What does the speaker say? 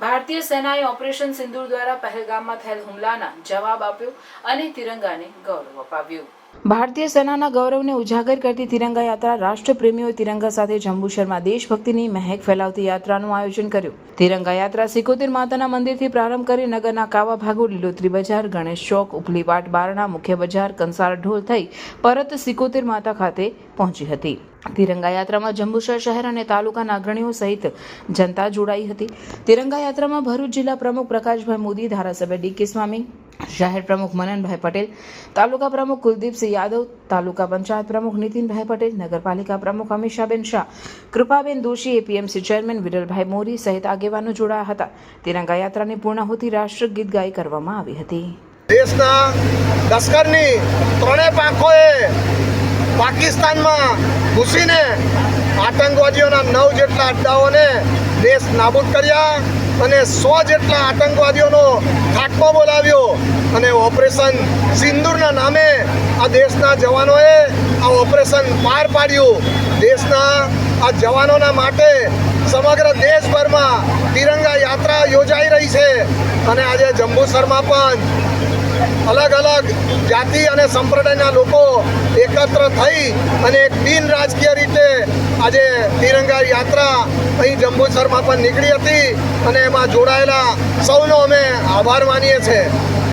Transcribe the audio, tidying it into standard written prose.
ભારતીય સેનાએ ઓપરેશન સિંદૂર દ્વારા પહેલગામમાં થયેલ હુમલાના જવાબ આપ્યો અને તિરંગાને ગૌરવ અપાવ્યું। ભારતીય સેનાના ગૌરવને ઉજાગર કરતી તિરંગા યાત્રા રાષ્ટ્રપ્રેમીઓએ તિરંગા સાથે જંબુસરમાં દેશભક્તિની મહેક ફેલાવતી યાત્રાનું આયોજન કર્યું। તિરંગા યાત્રા સિકોતેર માતાના મંદિરથી પ્રારંભ કરી નગરના કાવા ભાગો, લીલોતરી બજાર, ગણેશ ચોક, ઉપલીવાટ, બારણા, મુખ્ય બજાર, કંસાર ઢોલ થઈ પરત સિકોતેર માતા ખાતે પહોંચી હતી। તિરંગા યાત્રામાં જંબુસર શહેર અને તાલુકાના અગ્રણીઓ સહિત જનતા જોડાઈ હતી। તિરંગા યાત્રામાં ભરૂચ જિલ્લા પ્રમુખ પ્રકાશભાઈ મોદી, ધારાસભ્ય ડી.કે. સ્વામી, શહેર પ્રમુખ મનનભાઈ પટેલ, તાલુકા પ્રમુખ કુલદીપસિંહ યાદવ, તાલુકા પંચાયત પ્રમુખ નીતિનભાઈ પટેલ, નગરપાલિકા પ્રમુખ અમીષાબેન શાહ, કૃપાબેન દોશી, એપીએમસી ચેરમેન વિરલભાઈ મોરી સહિત આગેવાનો જોડાયા હતા। તિરંગા યાત્રાની પૂર્ણાહુતિ રાષ્ટ્રગીત ગાઈ કરવામાં આવી હતી। દેશના લશ્કરની ત્રણેય પાંખોએ પાકિસ્તાનમાં ઘૂસીને આતંકવાદીઓના 9 જેટલા અડ્ડાઓને દેશ નાબૂદ કર્યા અને 100 જેટલા આતંકવાદીઓનો ખાત્મો બોલાવ્યો અને ઓપરેશન સિંદૂરના નામે આ દેશના જવાનોએ આ ઓપરેશન પાર પાડ્યું। દેશના આ જવાનોના માટે સમગ્ર દેશભરમાં તિરંગા યાત્રા યોજાઈ રહી છે અને આજે જંબુસરમાં પણ અલગ અલગ જાતિ અને સંપ્રદાયના લોકો એકત્ર થઈ અને એક બિન રાજકીય રીતે આજે તિરંગા યાત્રા અહીં જંબુસરમાં પણ નીકળી હતી અને એમાં જોડાયેલા સૌનો અમે આભાર માનીએ છીએ।